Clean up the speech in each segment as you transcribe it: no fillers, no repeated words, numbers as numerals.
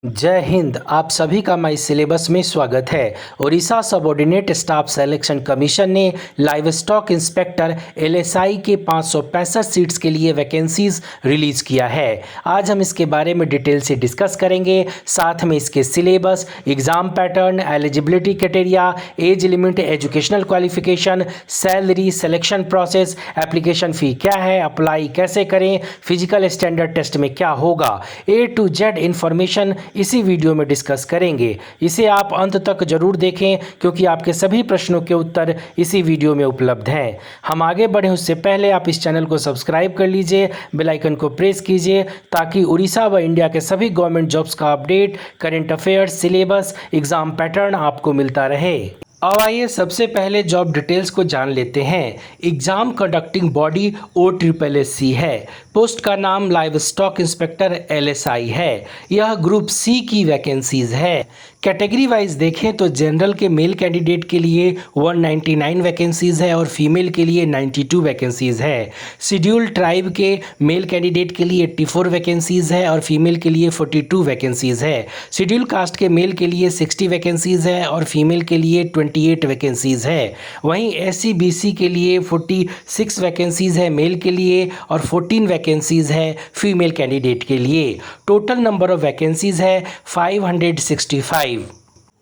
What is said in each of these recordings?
जय हिंद। आप सभी का माई सिलेबस में स्वागत है। Orissa subordinate staff selection commission ने लाइव स्टॉक इंस्पेक्टर एलएसआई के 565 सीट्स के लिए वैकेंसीज रिलीज किया है। आज हम इसके बारे में डिटेल से डिस्कस करेंगे, साथ में इसके syllabus, exam pattern, eligibility criteria, age limit, educational qualification, salary, selection process, application fee क्या है, अप्लाई कैसे करें, फिजिकल स्टैंडर्ड टेस्ट में क्या होगा, A to Z इन्फॉर्मेशन इसी वीडियो में डिस्कस करेंगे। इसे आप अंत तक जरूर देखें क्योंकि आपके सभी प्रश्नों के उत्तर इसी वीडियो में उपलब्ध हैं। हम आगे बढ़ें उससे पहले आप इस चैनल को सब्सक्राइब कर लीजिए, बेल आइकन को प्रेस कीजिए ताकि उड़ीसा व इंडिया के सभी गवर्नमेंट जॉब्स का update, current affairs, syllabus, exam pattern आपको मिलता रहे। अब आइए सबसे पहले जॉब डिटेल्स को जान लेते हैं। एग्जाम कंडक्टिंग बॉडी OSSC है। पोस्ट का नाम लाइव स्टॉक इंस्पेक्टर LSI है। यह ग्रुप C की वैकेंसीज है। कैटेगरी वाइज देखें तो जनरल के मेल कैंडिडेट के लिए 199 वैकेंसीज है और फीमेल के लिए 92 वैकेंसीज है। शेड्यूल ट्राइब के मेल कैंडिडेट के लिए 84 वैकेंसीज है और फीमेल के लिए 42 वैकेंसीज है। शेड्यूल कास्ट के मेल के लिए 60 वैकेंसीज है और फीमेल के लिए 28 वैकेंसीज है। वहीं SC BC के लिए 46 वैकेंसीज है मेल के लिए और 14 वैकेंसीज है फीमेल कैंडिडेट के लिए। टोटल नंबर ऑफ वैकेंसीज है 565।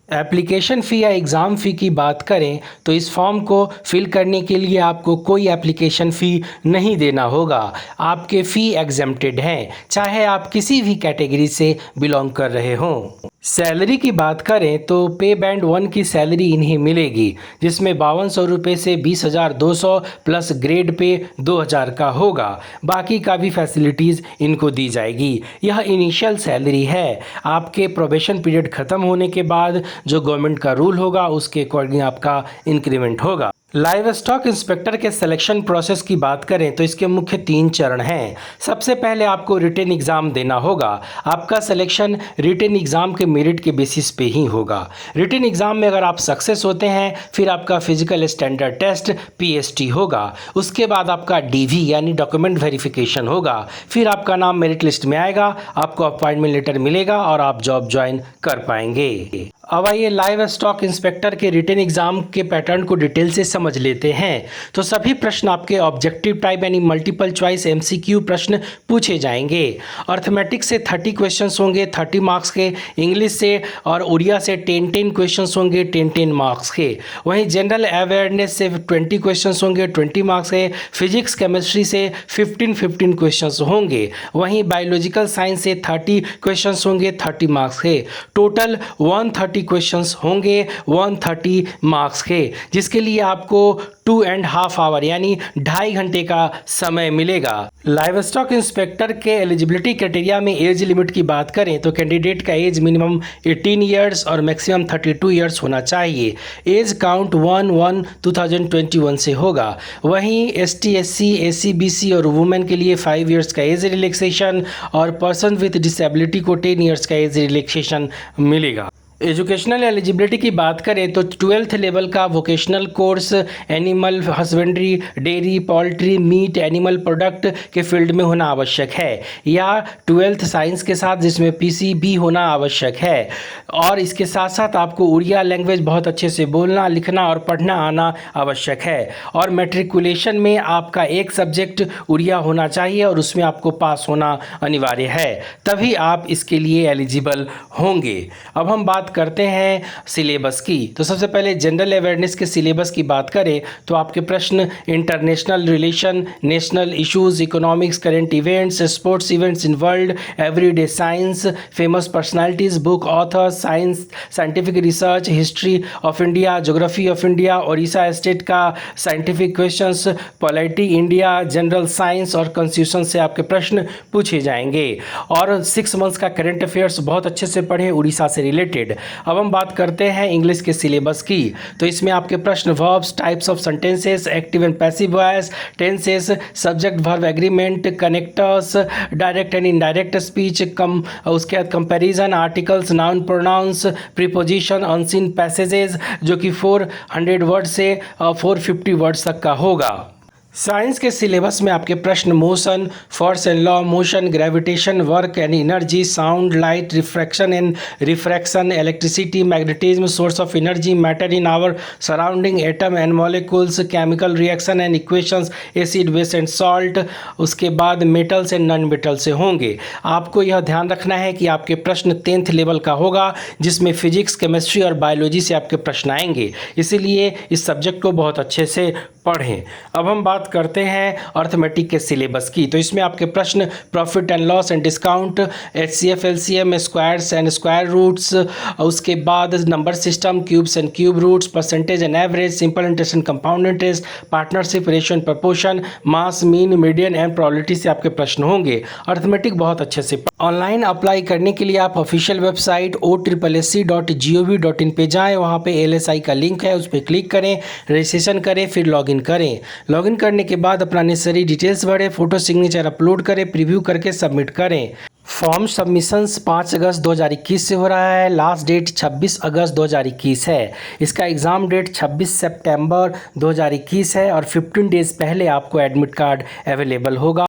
एप्लीकेशन फ़ी या एग्ज़ाम फ़ी की बात करें तो इस फॉर्म को फिल करने के लिए आपको कोई एप्लीकेशन फ़ी नहीं देना होगा। आपके फ़ी एग्जेम्प्टेड हैं, चाहे आप किसी भी कैटेगरी से बिलोंग कर रहे हों। सैलरी की बात करें तो पे बैंड 1 की सैलरी इन्हें मिलेगी, जिसमें 5200 रुपये से 20,200 प्लस ग्रेड पे 2000 का होगा। बाकी का भी फैसिलिटीज़ इनको दी जाएगी। यह इनिशियल सैलरी है। आपके प्रोबेशन पीरियड ख़त्म होने के बाद जो गवर्नमेंट का रूल होगा उसके अकॉर्डिंग आपका इंक्रीमेंट होगा। लाइव स्टॉक इंस्पेक्टर के सिलेक्शन प्रोसेस की बात करें तो इसके मुख्य 3 चरण हैं। सबसे पहले आपको रिटन एग्ज़ाम देना होगा। आपका सिलेक्शन रिटन एग्ज़ाम के मेरिट के बेसिस पे ही होगा। रिटन एग्ज़ाम में अगर आप सक्सेस होते हैं फिर आपका फिजिकल स्टैंडर्ड टेस्ट PST होगा। उसके बाद आपका DV यानी डॉक्यूमेंट वेरिफिकेशन होगा। फिर आपका नाम मेरिट लिस्ट में आएगा, आपको अपॉइंटमेंट लेटर मिलेगा और आप जॉब ज्वाइन कर पाएंगे। अब आइए लाइव स्टॉक इंस्पेक्टर के रिटन एग्जाम के पैटर्न को डिटेल से समझ लेते हैं। तो सभी प्रश्न आपके ऑब्जेक्टिव टाइप यानी मल्टीपल चॉइस MCQ प्रश्न पूछे जाएंगे। अर्थमेटिक्स से 30 क्वेश्चंस होंगे 30 मार्क्स के, इंग्लिश से और उड़िया से 10 क्वेश्चंस होंगे 10 मार्क्स के। वहीं जनरल अवेयरनेस से 20 क्वेश्चंस होंगे 20 मार्क्स के। फिजिक्स केमिस्ट्री से 15 क्वेश्चंस होंगे। वहीं बायोलॉजिकल साइंस से 30 क्वेश्चंस होंगे 30 मार्क्स के। टोटल 130 क्वेश्चंस होंगे 130 मार्क्स के, जिसके लिए आपको 2.5 आवर यानी 2.5 घंटे का समय मिलेगा। लाइव स्टॉक इंस्पेक्टर के एलिजिबिलिटी क्राइटेरिया में एज लिमिट की बात करें तो कैंडिडेट का एज मिनिमम 18 ईयर्स और मैक्सिमम 32 ईयर्स होना चाहिए। एज काउंट 1/1/2021 से होगा। वहीं ST SC SC BC और वुमेन के लिए 5 ईयर्स का एज रिलैक्सेशन और पर्सन विथ डिसेबिलिटी को 10 ईयर्स का एज रिलैक्सेशन मिलेगा। एजुकेशनल एलिजिबिलिटी की बात करें तो 12th लेवल का vocational course animal husbandry, dairy, poultry, meat, animal product के फील्ड में होना आवश्यक है, या 12th साइंस के साथ जिसमें PCB होना आवश्यक है। और इसके साथ साथ आपको उड़िया लैंग्वेज बहुत अच्छे से बोलना, लिखना और पढ़ना आना आवश्यक है। और मैट्रिकुलेशन में आपका एक सब्जेक्ट उड़िया होना चाहिए और उसमें आपको पास होना अनिवार्य है, तभी आप इसके लिए एलिजिबल होंगे। अब हम बात करते हैं सिलेबस की। तो सबसे पहले जनरल अवेयरनेस के सिलेबस की बात करें तो आपके प्रश्न international relation, national issues, economics, current events, sports events in world, everyday science, famous personalities, book authors, science, scientific research, history of India, geography of India, Orissa state का scientific questions, polity India, general science और constitution से आपके प्रश्न पूछे जाएंगे। और 6 months का current affairs बहुत अच्छे से पढ़ें उड़ीसा से रिलेटेड। अब हम बात करते हैं इंग्लिश के सिलेबस की। तो इसमें आपके प्रश्न verbs, types of sentences, active and passive voice, tenses, subject verb agreement, connectors, direct and indirect speech, उसके बाद comparison, articles, noun pronouns, preposition, unseen passages, जो कि 400 वर्ड से 450 वर्ड्स तक का होगा। साइंस के सिलेबस में आपके प्रश्न motion, force and law motion, gravitation, work and energy, sound, light, refraction and refraction, electricity, magnetism, source of energy, matter in our surrounding, atom and molecules, chemical reaction and equations, acid, base and salt, उसके बाद metals and non metal से होंगे। आपको यह ध्यान रखना है कि आपके प्रश्न 10th लेवल का होगा, जिसमें फिजिक्स, केमिस्ट्री और बायोलॉजी से आपके प्रश्न आएंगे, इसीलिए इस सब्जेक्ट को बहुत अच्छे से पढ़ें। अब हम बात करते हैं अर्थमेटिक के सिलेबस की। तो इसमें आपके प्रश्न profit and loss and discount, HCF, LCM, squares and square roots, उसके बाद number system, cubes and cube roots, percentage and average, simple interest and compound interest, partnership, ratio and proportion, mass, mean, median and probability से आपके प्रश्न होंगे। Arithmetic बहुत अच्छे से online apply करने के लिए आप ऑफिशियल वेबसाइट OSSC.gov.in पे जाएं। वहाँ पे LSI का लिंक है, उस पर क्लिक करें, रजिस्ट्रेशन करें, फिर लॉगिन करें। लॉगिन करने के बाद अपना नेसेसरी डिटेल्स भरें, फोटो सिग्नेचर अपलोड करें, प्रीव्यू करके सबमिट करें। फॉर्म सबमिशंस 5 अगस्त 2021 से हो रहा है। लास्ट डेट 26 अगस्त 2021 है। इसका एग्ज़ाम डेट 26 सितंबर 2021 है और 15 डेज़ पहले आपको एडमिट कार्ड अवेलेबल होगा।